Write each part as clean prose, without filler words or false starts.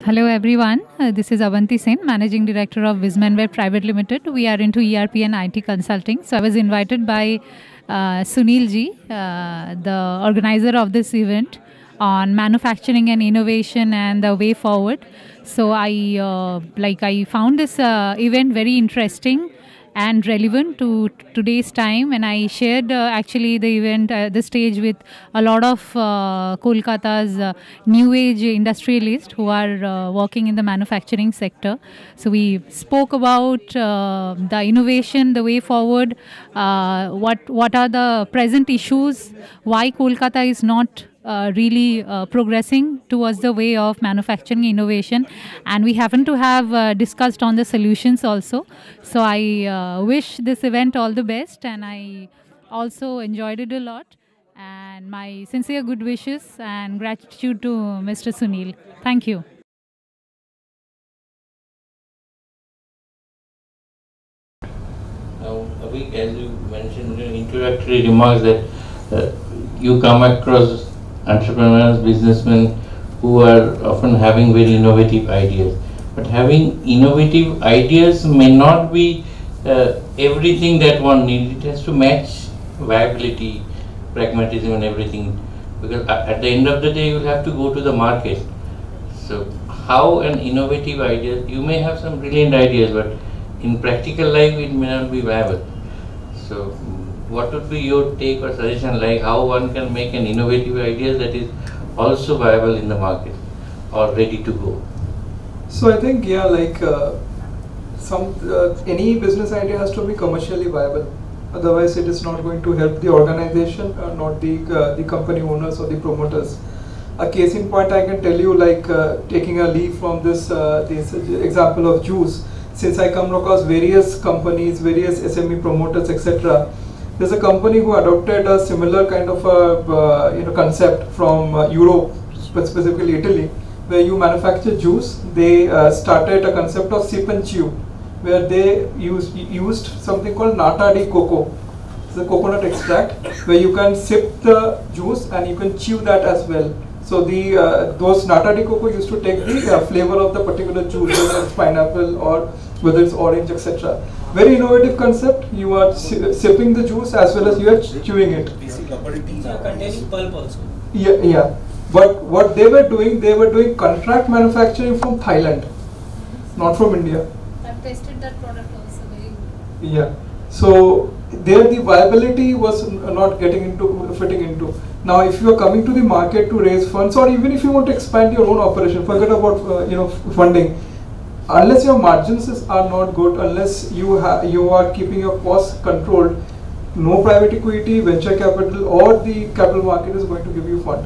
Hello everyone, this is Avanti Sen, Managing Director of Vismanware Private Limited. We are into ERP and IT consulting. So I was invited by Sunil ji, the organizer of this event on manufacturing and innovation and the way forward. So I found this event very interesting and relevant to today's time, and I shared actually the event the stage with a lot of Kolkata's new age industrialists who are working in the manufacturing sector. So we spoke about the innovation, the way forward, what are the present issues, why Kolkata is not really progressing towards the way of manufacturing innovation, and we happen to have discussed on the solutions also. So I wish this event all the best, and I also enjoyed it a lot, and my sincere good wishes and gratitude to Mr. Sunil. Thank you. Now, Avik, as you mentioned in introductory remarks that you come across entrepreneurs, businessmen who are often having very innovative ideas. But having innovative ideas may not be everything that one needs. It has to match viability, pragmatism and everything. Because at the end of the day, you will have to go to the market. So how an innovative idea, you may have some brilliant ideas, but in practical life, it may not be viable. So what would be your take or suggestion, like how one can make an innovative idea that is also viable in the market or ready to go? So I think any business idea has to be commercially viable. Otherwise, it is not going to help the organization, not the company owners or the promoters. A case in point, I can tell you, taking a leaf from this example of juice. Since I come across various companies, various SME promoters, etc. There's a company who adopted a similar kind of a concept from Europe, specifically Italy, where you manufacture juice. They started a concept of sip and chew, where they used something called nata di coco. It's a coconut extract where you can sip the juice and you can chew that as well. So those nata di coco used to take the flavor of the particular juice, whether it's pineapple or whether it's orange, etc. Very innovative concept. You are sipping the juice as well as you are chewing it. Containing pulp also. Yeah. But what they were doing contract manufacturing from Thailand, not from India. I've tasted that product also. Very Yeah. So there the viability was not fitting into. Now, if you are coming to the market to raise funds, or even if you want to expand your own operation, forget about funding. Unless your margins are not good, unless you are keeping your costs controlled, no private equity, venture capital, or the capital market is going to give you fund.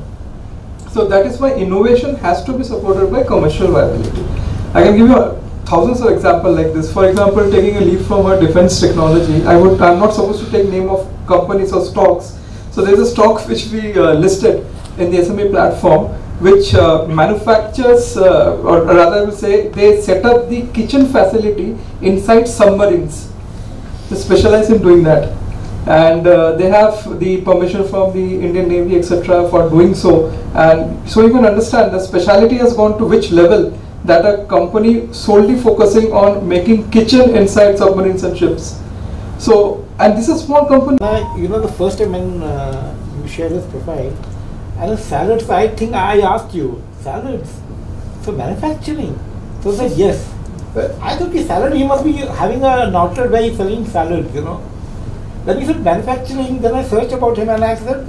So that is why innovation has to be supported by commercial viability. I can give you thousands of examples like this. For example, taking a leaf from a defense technology, I'm not supposed to take name of companies or stocks. So there's a stock which we listed in the SMA platform, which manufactures, or rather I will say, they set up the kitchen facility inside submarines. They specialize in doing that. And they have the permission from the Indian Navy, etc. for doing so. And so you can understand the speciality has gone to which level, that a company solely focusing on making kitchen inside submarines and ships. So, and this is a small company. The first time when you shared his profile, and the salads, I think I asked you, salads, so manufacturing. So I said yes. I thought salad, he must be having an outlet where he's selling salads, Then he said manufacturing, then I searched about him and I said,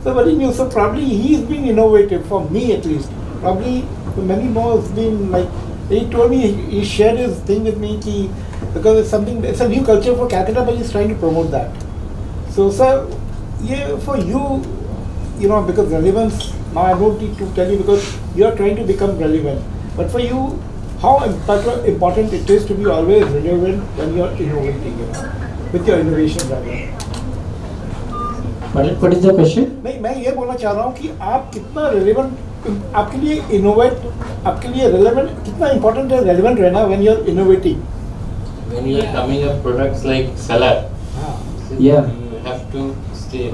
so very new. So probably he's been innovative, for me at least. Probably for many more has been like, he told me, he shared his thing with me, because it's a new culture for Calcutta, but he's trying to promote that. So sir, yeah, for you, because relevance, now I don't need to tell you because you are trying to become relevant. But for you, how important it is to be always relevant when you are innovating, with your innovation rather. What is the question? मैं ये बोलना चाह रहा हूँ कि आप कितना relevant, आपके लिए innovate, आपके लिए relevant, कितना important है relevant रहना when you are innovating. When you are coming up products like salad, you have to stay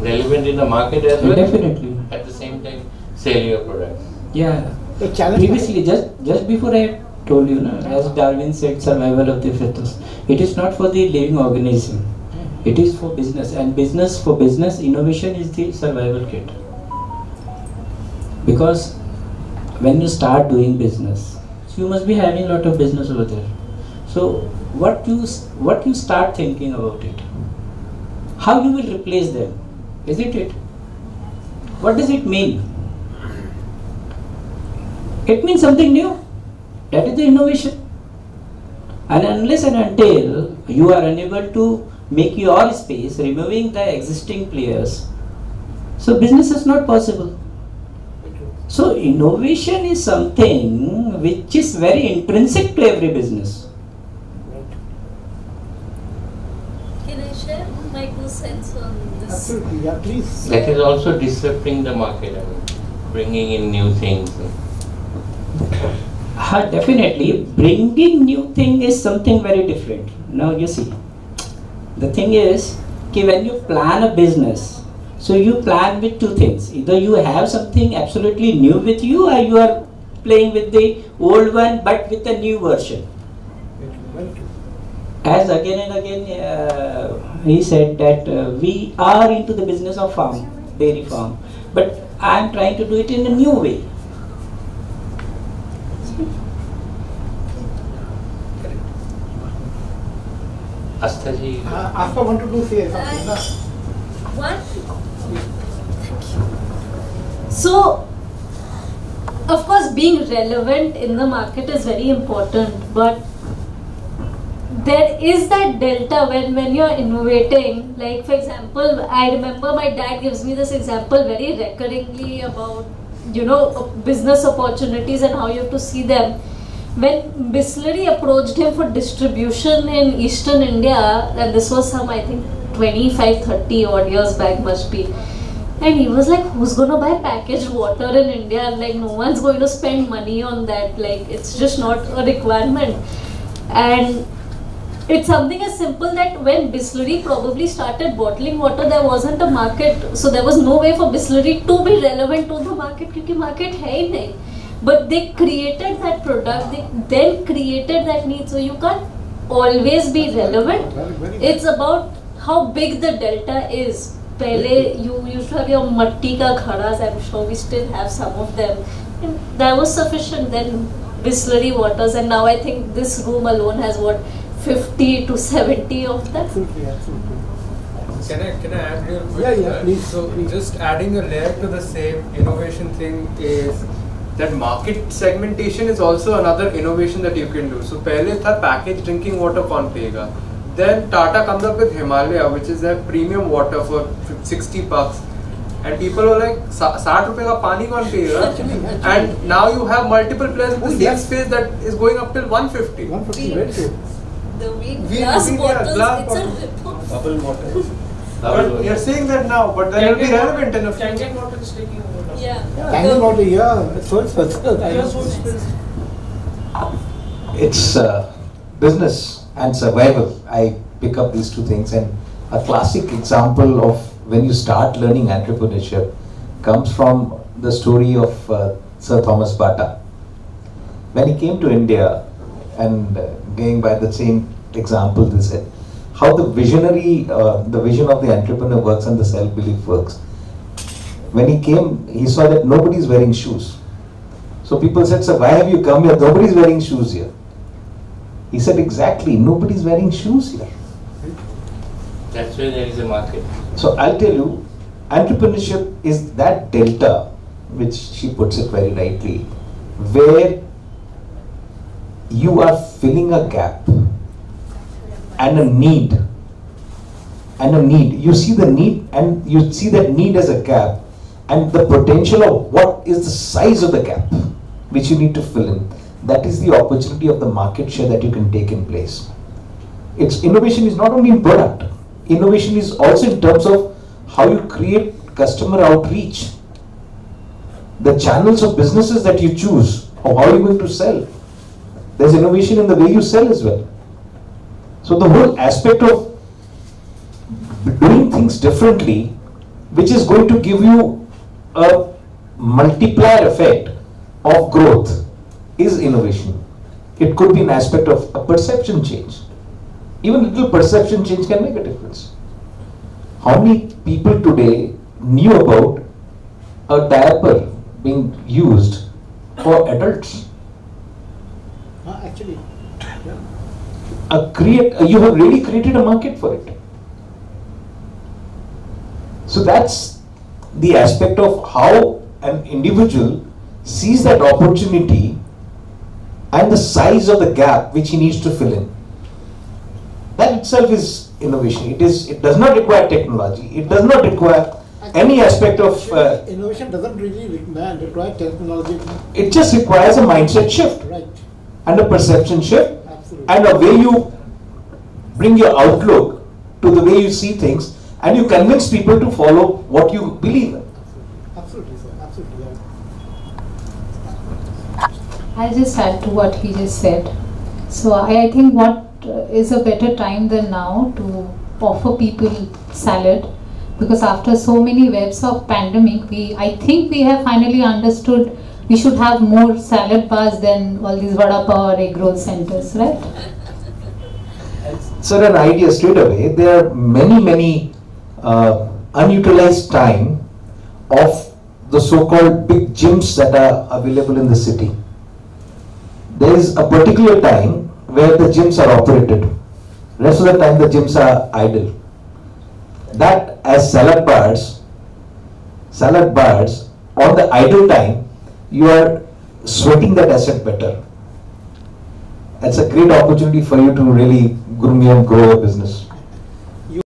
relevant in the market as well. Definitely. At the same time, sell your products. Yeah. The challenge Previously, just before I told you, no, as Darwin said, survival of the fittest. It is not for the living organism. It is for business, and for business, innovation is the survival kit. Because when you start doing business, you must be having a lot of business over there. So what you start thinking about it? How you will replace them? Isn't it? What does it mean? It means something new. That is the innovation. And unless and until you are unable to make your space, removing the existing players, so business is not possible. So innovation is something which is very intrinsic to every business. Can I share my 2 cents on this? Absolutely, yeah, please. That is also disrupting the market, I mean, bringing in new things. Definitely, bringing new thing is something very different. Now you see, the thing is, when you plan a business, so you plan with 2 things. Either you have something absolutely new with you, or you are playing with the old one but with a new version. As again and again he said that we are into the business of dairy farm, but I am trying to do it in a new way. Asthaji. Asta wanted to say something. Na? One. So, of course, being relevant in the market is very important, but there is that delta when you're innovating. Like, for example, I remember my dad gives me this example very recurringly about, business opportunities and how you have to see them. When Bisleri approached him for distribution in Eastern India, and this was some, I think, 25-30 odd years back must be, and he was like, who's gonna buy packaged water in India? Like, no one's going to spend money on that. Like, it's just not a requirement. And it's something as simple that when Bisleri probably started bottling water, there wasn't a market, so there was no way for Bisleri to be relevant to the market, because market hai hi nahi. But they created that product, they then created that need, so you can't always be relevant. It's about how big the delta is. Pehle you used to have your matti ka ghadas, I'm sure we still have some of them. And that was sufficient. Then Bisleri waters, and now I think this room alone has what, 50 to 70 of them. Absolutely, absolutely. Can I add real quick? Yeah, please. So please. just adding a layer to the same innovation thing is that market segmentation is also another innovation that you can do. So pehle tha packaged drinking water kaun piyega. Then Tata comes up with Himalaya, which is a premium water for $60. And people are like, 60 rupees ka pani kaun piyega? And now you have multiple players in the same space that is going up till 150. 150, very true. The glass bottles, glass it's bottle. a rip-off. Bubble water. But you're saying that now, but then it'll be relevant in a few. Kangen water is taking over. Yeah. Kangen water, yeah, it's so expensive. It's business and survival. I pick up these 2 things, and a classic example of when you start learning entrepreneurship comes from the story of Sir Thomas Bata. When he came to India, and going by the same example, they said how the vision of the entrepreneur works and the self-belief works. When he came, he saw that nobody is wearing shoes. So people said, sir, why have you come here? Nobody is wearing shoes here. He said, exactly, nobody is wearing shoes here. That's why there is a market. So I'll tell you, entrepreneurship is that delta, which she puts it very rightly, where you are filling a gap and a need. You see the need, and you see that need as a gap, and the potential of what is the size of the gap which you need to fill in. That is the opportunity of the market share that you can take in place. Innovation is not only in product. Innovation is also in terms of how you create customer outreach, the channels of businesses that you choose, or how you're going to sell. There's innovation in the way you sell as well. So the whole aspect of doing things differently, which is going to give you a multiplier effect, of growth is innovation. It could be an aspect of a perception change. Even little perception change can make a difference. How many people today knew about a diaper being used for adults? Actually, yeah. You have really created a market for it. So that's the aspect of how an individual sees that opportunity and the size of the gap which he needs to fill in. That itself is innovation. It does not require technology. It does not require any aspect of innovation doesn't really require technology. It just requires a mindset shift, Right. and a perception shift. Absolutely. And a way you bring your outlook to the way you see things, and you convince people to follow what you believe in. Absolutely, sir. Absolutely. Yeah. I'll just add to what he just said. So I think what is a better time than now to offer people salad, because after so many waves of pandemic, I think we have finally understood we should have more salad bars than all these vada pav or egg roll centers, right? So an idea straight away, there are many unutilized time of the so-called big gyms that are available in the city. There is a particular time where the gyms are operated. Rest of the time the gyms are idle. That as salad bars on the idle time, you are sweating that asset better. That's a great opportunity for you to really groom and grow a business.